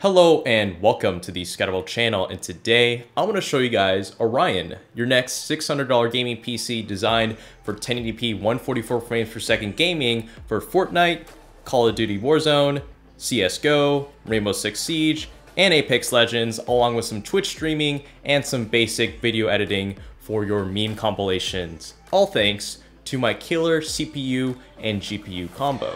Hello and welcome to the Scatterable channel, and today I want to show you guys Orion, your next $600 gaming PC designed for 1080p 144 frames per second gaming for Fortnite, Call of Duty Warzone, CSGO, Rainbow Six Siege, and Apex Legends, along with some Twitch streaming and some basic video editing for your meme compilations. All thanks to my killer CPU and GPU combo.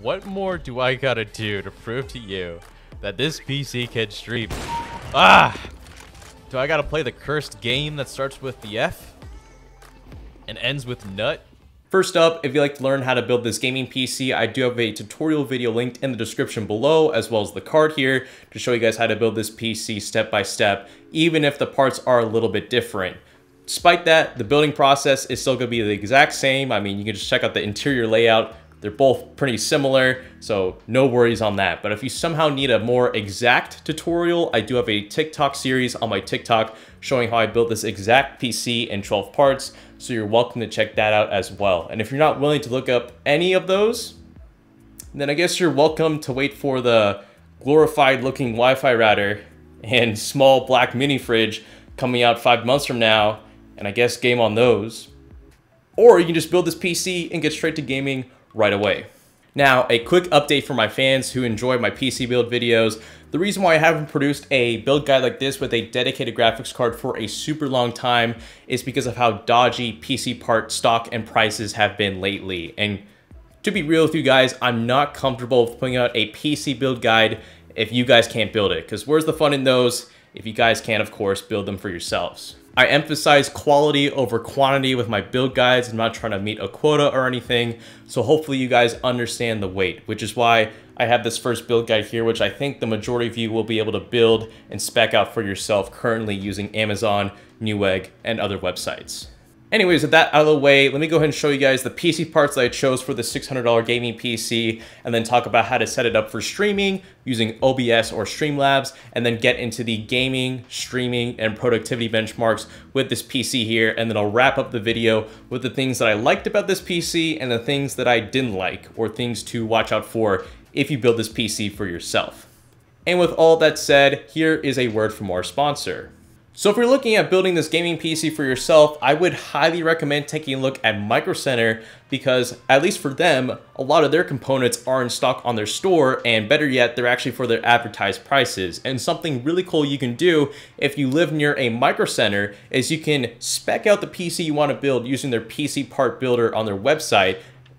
What more do I gotta do to prove to you that this PC can stream? Do I gotta play the cursed game that starts with the F and ends with nut? First up, if you'd like to learn how to build this gaming PC, I do have a tutorial video linked in the description below, as well as the card here, to show you guys how to build this PC step by step, even if the parts are a little bit different. Despite that, the building process is still gonna be the exact same. I mean, you can just check out the interior layout. They're both pretty similar, so no worries on that. But if you somehow need a more exact tutorial, I do have a TikTok series on my TikTok showing how I built this exact PC in 12 parts, so you're welcome to check that out as well. And if you're not willing to look up any of those, then I guess you're welcome to wait for the glorified looking Wi-Fi router and small black mini fridge coming out 5 months from now, and I guess game on those. Or you can just build this PC and get straight to gaming right away. Now, a quick update for my fans who enjoy my PC build videos. The reason why I haven't produced a build guide like this with a dedicated graphics card for a super long time is because of how dodgy PC part stock and prices have been lately. And to be real with you guys, I'm not comfortable with putting out a PC build guide if you guys can't build it, because where's the fun in those if you guys can, of course, build them for yourselves? I emphasize quality over quantity with my build guides. I'm not trying to meet a quota or anything. So hopefully you guys understand the weight, which is why I have this first build guide here, which I think the majority of you will be able to build and spec out for yourself currently using Amazon, Newegg, and other websites. Anyways, with that out of the way, let me go ahead and show you guys the PC parts that I chose for the $600 gaming PC, and then talk about how to set it up for streaming using OBS or Streamlabs, and then get into the gaming, streaming, and productivity benchmarks with this PC here, and then I'll wrap up the video with the things that I liked about this PC and the things that I didn't like, or things to watch out for if you build this PC for yourself. And with all that said, here is a word from our sponsor. So if you're looking at building this gaming PC for yourself, I would highly recommend taking a look at Micro Center, because at least for them, a lot of their components are in stock on their store, and better yet, they're actually for their advertised prices. And something really cool you can do if you live near a Micro Center is you can spec out the PC you want to build using their PC part builder on their website,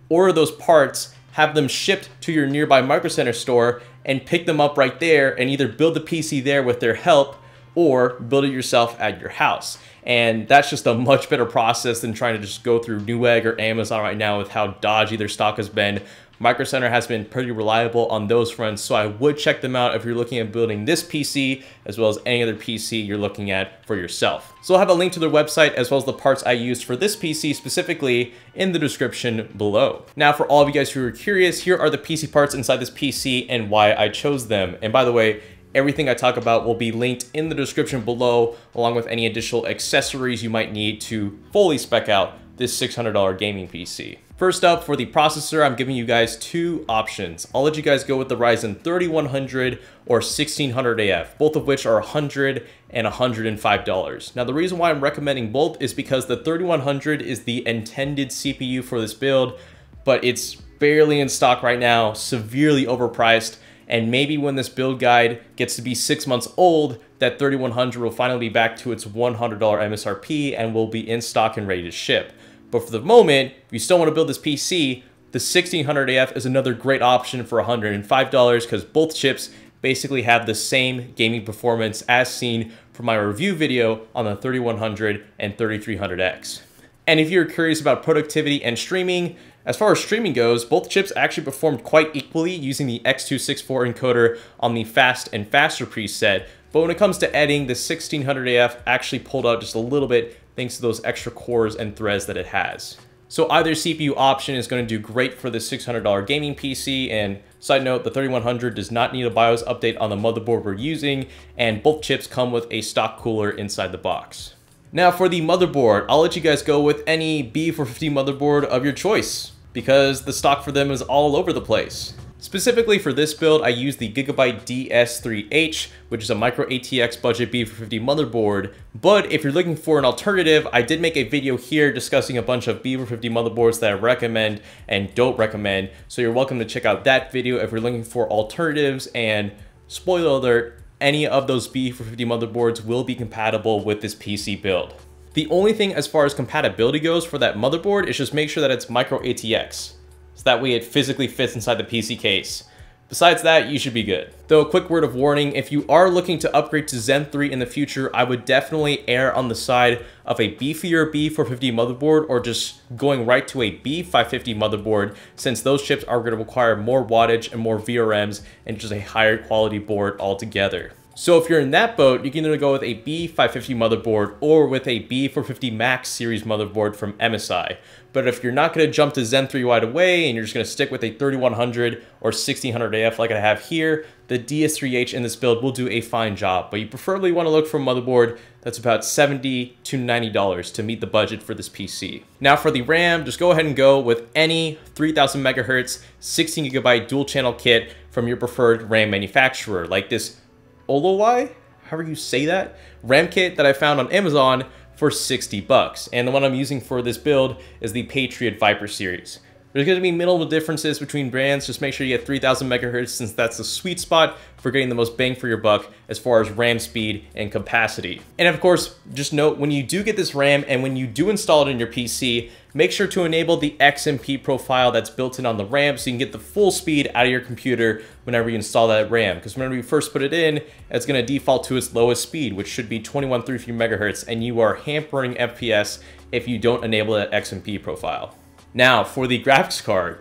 order those parts, have them shipped to your nearby Micro Center store, and pick them up right there and either build the PC there with their help or build it yourself at your house. And that's just a much better process than trying to just go through Newegg or Amazon right now with how dodgy their stock has been. Micro Center has been pretty reliable on those fronts, so I would check them out if you're looking at building this PC, as well as any other PC you're looking at for yourself. So I'll have a link to their website, as well as the parts I used for this PC specifically, in the description below. Now, for all of you guys who are curious, here are the PC parts inside this PC and why I chose them. And by the way, everything I talk about will be linked in the description below, along with any additional accessories you might need to fully spec out this $600 gaming PC. First up, for the processor, I'm giving you guys two options. I'll let you guys go with the Ryzen 3100 or 1600 AF, both of which are $100 and $105. Now, the reason why I'm recommending both is because the 3100 is the intended CPU for this build, but it's barely in stock right now, severely overpriced. And maybe when this build guide gets to be 6 months old, that 3100 will finally be back to its $100 MSRP and will be in stock and ready to ship. But for the moment, if you still want to build this PC, the 1600 AF is another great option for $105, because both chips basically have the same gaming performance as seen from my review video on the 3100 and 3300X. And if you're curious about productivity and streaming, as far as streaming goes, both chips actually performed quite equally using the X264 encoder on the fast and faster preset. But when it comes to editing, the 1600AF actually pulled out just a little bit thanks to those extra cores and threads that it has. So either CPU option is going to do great for the $600 gaming PC, and side note, the 3100 does not need a BIOS update on the motherboard we're using, and both chips come with a stock cooler inside the box. Now for the motherboard, I'll let you guys go with any B450 motherboard of your choice, because the stock for them is all over the place. Specifically for this build, I used the Gigabyte DS3H, which is a micro ATX budget B450 motherboard. But if you're looking for an alternative, I did make a video here discussing a bunch of B450 motherboards that I recommend and don't recommend. So you're welcome to check out that video if you're looking for alternatives. And spoiler alert, any of those B450 motherboards will be compatible with this PC build. The only thing as far as compatibility goes for that motherboard is just make sure that it's micro ATX. So that way it physically fits inside the PC case. Besides that, you should be good. Though a quick word of warning, if you are looking to upgrade to Zen 3 in the future, I would definitely err on the side of a beefier B450 motherboard or just going right to a B550 motherboard, since those chips are going to require more wattage and more VRMs and just a higher quality board altogether. So if you're in that boat, you can either go with a B550 motherboard or with a B450 Max series motherboard from MSI. But if you're not going to jump to Zen 3 right away and you're just going to stick with a 3100 or 1600AF like I have here, the DS3H in this build will do a fine job. But you preferably want to look for a motherboard that's about $70 to $90 to meet the budget for this PC. Now for the RAM, just go ahead and go with any 3000 megahertz 16GB dual channel kit from your preferred RAM manufacturer, like this Overwatch, however you say that, RAM kit that I found on Amazon for 60 bucks. And the one I'm using for this build is the Patriot Viper series. There's going to be minimal differences between brands. Just make sure you get 3000 megahertz, since that's the sweet spot for getting the most bang for your buck as far as RAM speed and capacity. And of course, just note, when you do get this RAM and when you do install it in your PC, make sure to enable the XMP profile that's built in on the RAM so you can get the full speed out of your computer whenever you install that RAM. Because whenever you first put it in, it's going to default to its lowest speed, which should be 2133 megahertz, and you are hampering FPS if you don't enable that XMP profile. Now, for the graphics card,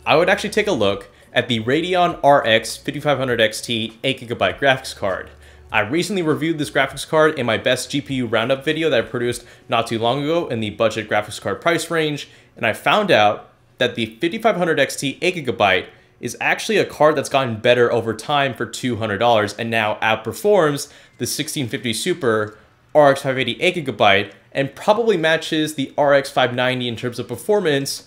I would actually take a look at the Radeon RX 5500 XT 8GB graphics card. I recently reviewed this graphics card in my best GPU roundup video that I produced not too long ago in the budget graphics card price range, and I found out that the 5500 XT 8GB is actually a card that's gotten better over time for $200 and now outperforms the 1650 Super RX 580 8GB and probably matches the RX 590 in terms of performance.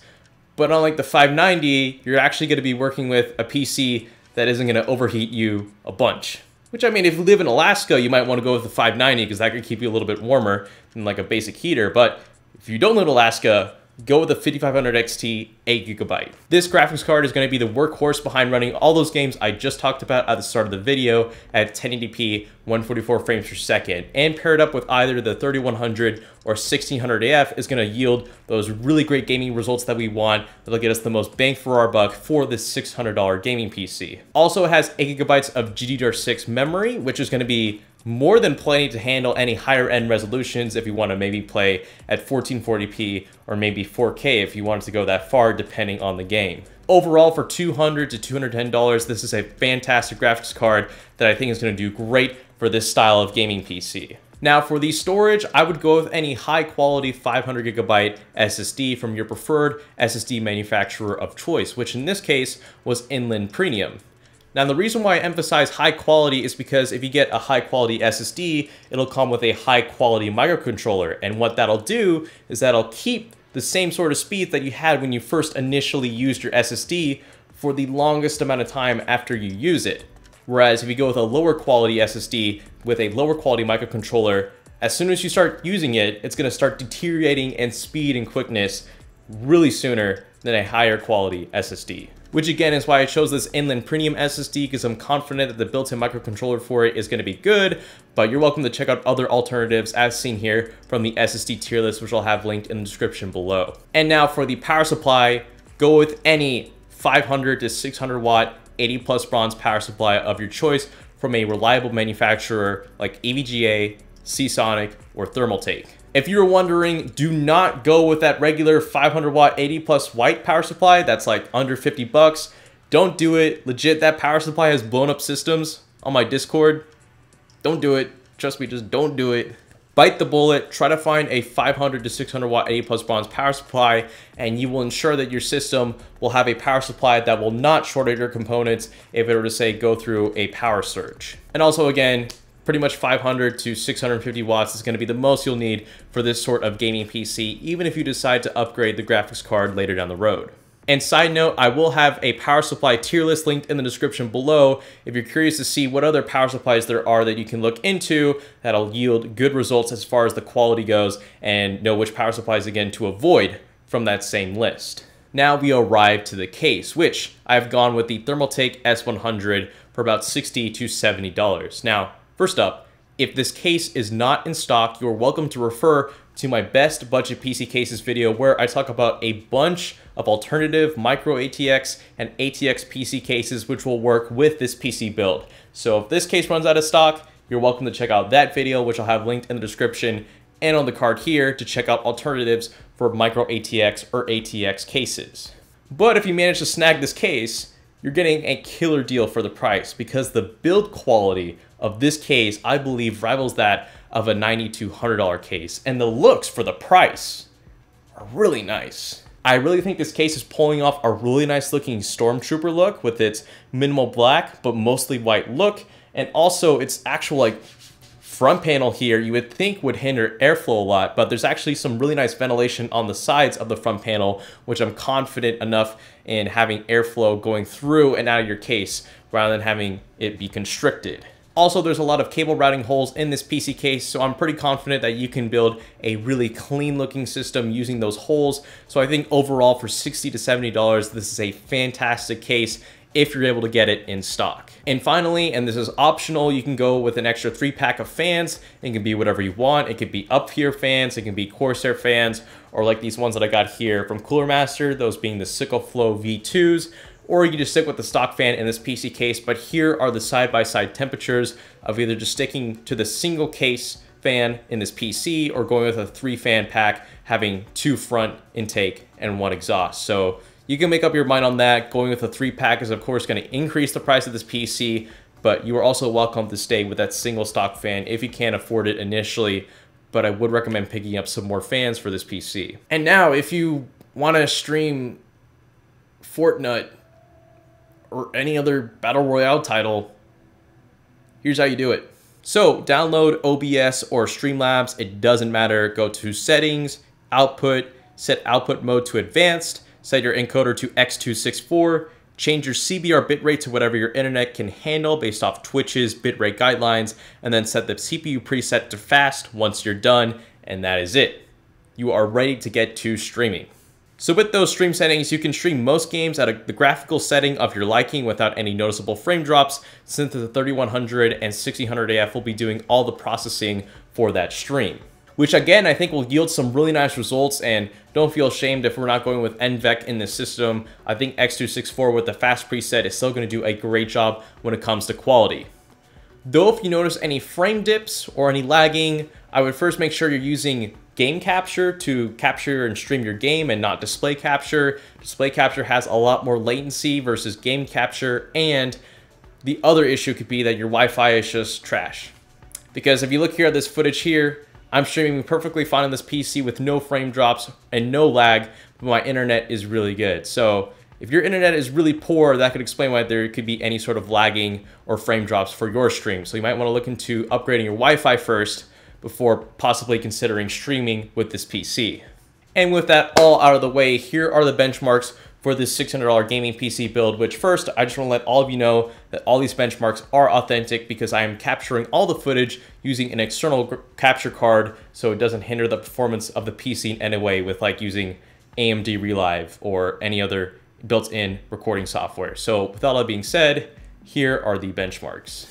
But unlike the 590, you're actually going to be working with a PC that isn't going to overheat you a bunch. Which, I mean, if you live in Alaska, you might want to go with the 590 because that could keep you a little bit warmer than like a basic heater. But if you don't live in Alaska, go with the 5500 XT 8GB. This graphics card is going to be the workhorse behind running all those games I just talked about at the start of the video at 1080p 144 frames per second, and paired up with either the 3100 or 1600AF is going to yield those really great gaming results that we want that'll get us the most bang for our buck for this $600 gaming PC. Also, it has 8GB of GDDR6 memory, which is going to be more than plenty to handle any higher end resolutions if you want to maybe play at 1440p or maybe 4K if you wanted to go that far depending on the game. Overall, for $200 to $210, this is a fantastic graphics card that I think is going to do great for this style of gaming PC. Now for the storage, I would go with any high quality 500GB SSD from your preferred SSD manufacturer of choice, which in this case was Inland Premium. Now, the reason why I emphasize high quality is because if you get a high quality SSD, it'll come with a high quality microcontroller. And what that'll do is that'll keep the same sort of speed that you had when you first initially used your SSD for the longest amount of time after you use it. Whereas if you go with a lower quality SSD with a lower quality microcontroller, as soon as you start using it, it's going to start deteriorating in speed and quickness really sooner than a higher quality SSD. Which again is why I chose this Inland Premium SSD, because I'm confident that the built-in microcontroller for it is going to be good, but you're welcome to check out other alternatives as seen here from the SSD tier list, which I'll have linked in the description below. And now for the power supply, go with any 500 to 600 watt 80 plus bronze power supply of your choice from a reliable manufacturer like EVGA, Seasonic, or Thermaltake. If you're wondering, do not go with that regular 500 watt 80 plus white power supply that's like under 50 bucks. Don't do it. Legit, that power supply has blown up systems on my Discord. Don't do it. Trust me, just don't do it. Bite the bullet, try to find a 500 to 600 watt 80 plus bronze power supply, and you will ensure that your system will have a power supply that will not short out your components if it were to, say, go through a power surge. And also, again, pretty much 500 to 650 watts is going to be the most you'll need for this sort of gaming PC, even if you decide to upgrade the graphics card later down the road. And side note, I will have a power supply tier list linked in the description below if you're curious to see what other power supplies there are that you can look into that'll yield good results as far as the quality goes, and know which power supplies, again, to avoid from that same list. Now we arrive to the case, which I've gone with the Thermaltake S100 for about $60 to $70. Now, first up, if this case is not in stock, you're welcome to refer to my best budget PC cases video, where I talk about a bunch of alternative micro ATX and ATX PC cases which will work with this PC build. So if this case runs out of stock, you're welcome to check out that video, which I'll have linked in the description and on the card here, to check out alternatives for micro ATX or ATX cases. But if you manage to snag this case, you're getting a killer deal for the price, because the build quality of this case, I believe, rivals that of a $90 to $100 case, and the looks for the price are really nice. I really think this case is pulling off a really nice looking Stormtrooper look with its minimal black but mostly white look, and also its actual like front panel here you would think would hinder airflow a lot, but there's actually some really nice ventilation on the sides of the front panel, which I'm confident enough in having airflow going through and out of your case rather than having it be constricted. Also, there's a lot of cable routing holes in this PC case, so I'm pretty confident that you can build a really clean looking system using those holes. So I think overall for $60 to $70, this is a fantastic case if you're able to get it in stock. And finally, and this is optional, you can go with an extra 3-pack of fans. It can be whatever you want. It could be up here fans, it can be Corsair fans, or like these ones that I got here from Cooler Master, those being the Sickle Flow V2s. Or you can just stick with the stock fan in this PC case, but here are the side-by-side temperatures of either just sticking to the single case fan in this PC or going with a 3-fan pack, having 2 front intake and 1 exhaust. So you can make up your mind on that. Going with a 3-pack is of course going to increase the price of this PC, but you are also welcome to stay with that single stock fan if you can't afford it initially, but I would recommend picking up some more fans for this PC. And now, if you want to stream Fortnite or any other Battle Royale title, here's how you do it. So download OBS or Streamlabs, it doesn't matter. Go to settings, output, set output mode to advanced, set your encoder to X264, change your CBR bitrate to whatever your internet can handle based off Twitch's bitrate guidelines, and then set the CPU preset to fast once you're done, and that is it. You are ready to get to streaming. So with those stream settings, you can stream most games at the graphical setting of your liking without any noticeable frame drops, since the 3100 and 1600 AF will be doing all the processing for that stream. Which again, I think will yield some really nice results, and don't feel ashamed if we're not going with NVEC in this system. I think X264 with the fast preset is still going to do a great job when it comes to quality. Though if you notice any frame dips or any lagging, I would first make sure you're using game capture to capture and stream your game and not display capture. Display capture has a lot more latency versus game capture, and the other issue could be that your Wi-Fi is just trash. Because if you look here at this footage here, I'm streaming perfectly fine on this PC with no frame drops and no lag, but my internet is really good. So if your internet is really poor, that could explain why there could be any sort of lagging or frame drops for your stream. So you might want to look into upgrading your Wi-Fi first before possibly considering streaming with this PC. And with that all out of the way, here are the benchmarks for this $600 gaming PC build, which first, I just want to let all of you know that all these benchmarks are authentic because I am capturing all the footage using an external capture card, so it doesn't hinder the performance of the PC in any way with like using AMD Relive or any other built-in recording software. So with all that being said, here are the benchmarks.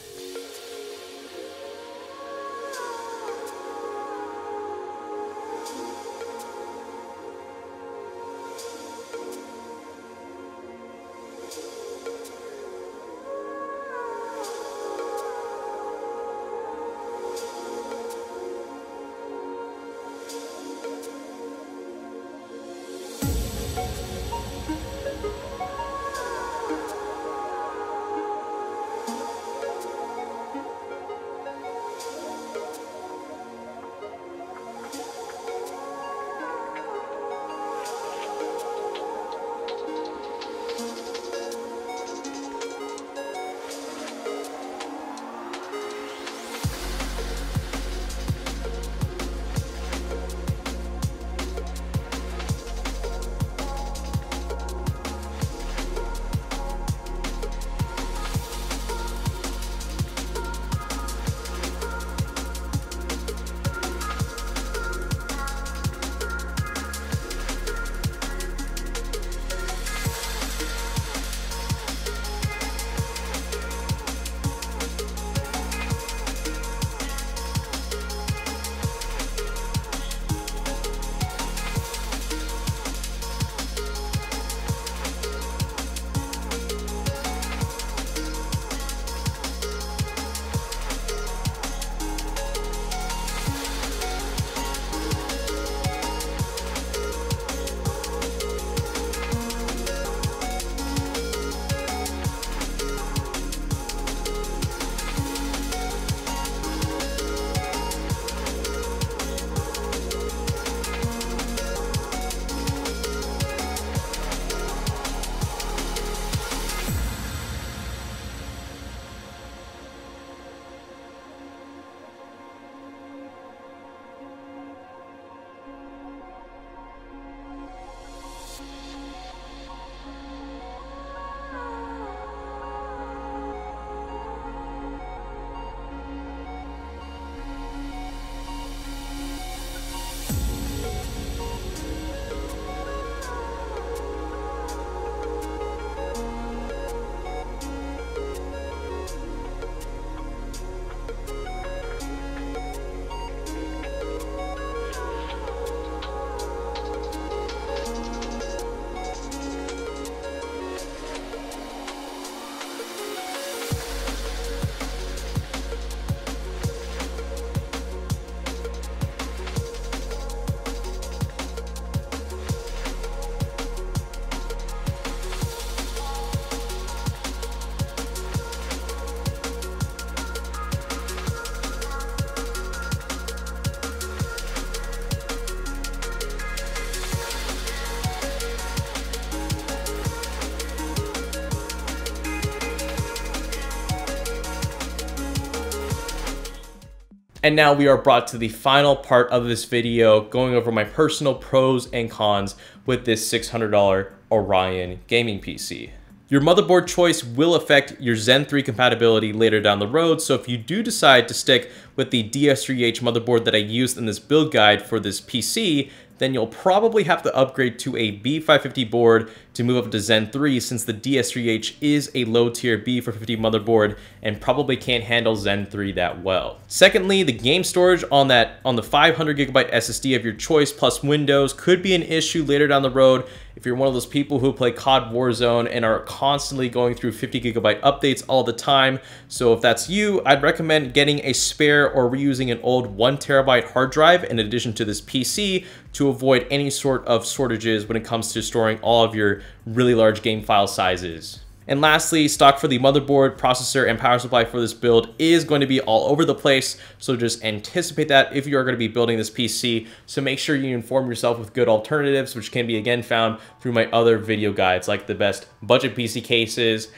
And now we are brought to the final part of this video, going over my personal pros and cons with this $600 Orion gaming PC. Your motherboard choice will affect your Zen 3 compatibility later down the road, so if you do decide to stick with the DS3H motherboard that I used in this build guide for this PC, then you'll probably have to upgrade to a B550 board to move up to Zen 3, since the DS3H is a low-tier B450 motherboard and probably can't handle Zen 3 that well. Secondly, the game storage on the 500GB SSD of your choice plus Windows could be an issue later down the road if you're one of those people who play COD Warzone and are constantly going through 50GB updates all the time. So if that's you, I'd recommend getting a spare or reusing an old 1TB hard drive in addition to this PC to avoid any sort of shortages when it comes to storing all of your really large game file sizes. And lastly, stock for the motherboard, processor, and power supply for this build is going to be all over the place, so just anticipate that if you are going to be building this PC. So make sure you inform yourself with good alternatives, which can be again found through my other video guides, like the best budget PC cases,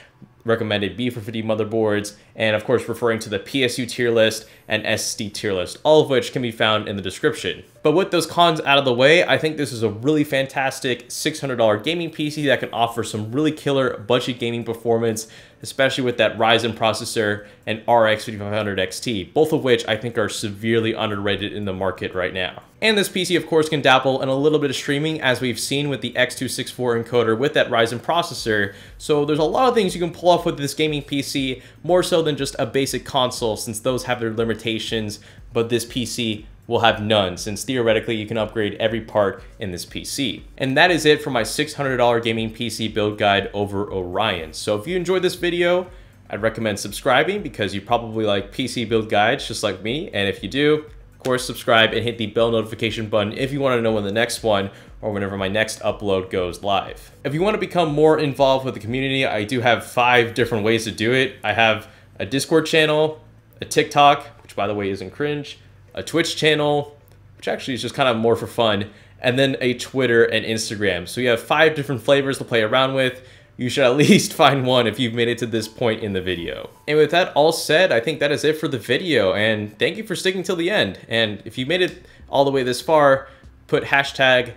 recommended B450 motherboards, and of course referring to the PSU tier list and SSD tier list, all of which can be found in the description. But with those cons out of the way, I think this is a really fantastic $600 gaming PC that can offer some really killer budget gaming performance, especially with that Ryzen processor and RX 5500 XT, both of which I think are severely underrated in the market right now. And this PC, of course, can dabble in a little bit of streaming, as we've seen with the X264 encoder with that Ryzen processor. So there's a lot of things you can pull off with this gaming PC, more so than just a basic console, since those have their limitations, but this PC will have none, since theoretically you can upgrade every part in this PC. And that is it for my $600 gaming PC build guide over Orion. So if you enjoyed this video, I'd recommend subscribing, because you probably like PC build guides just like me. And if you do, of course, subscribe and hit the bell notification button if you want to know when the next one or whenever my next upload goes live. If you want to become more involved with the community, I do have 5 different ways to do it. I have a Discord channel, a TikTok, which by the way isn't cringe, a Twitch channel, which actually is just kind of more for fun, and then a Twitter and Instagram. So you have 5 different flavors to play around with. You should at least find one if you've made it to this point in the video. And with that all said, I think that is it for the video, and thank you for sticking till the end. And if you made it all the way this far, put hashtag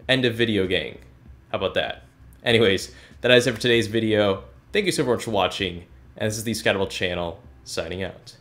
end of video gang. How about that? Anyways, that is it for today's video. Thank you so much for watching, and this is the Scatterball channel signing out.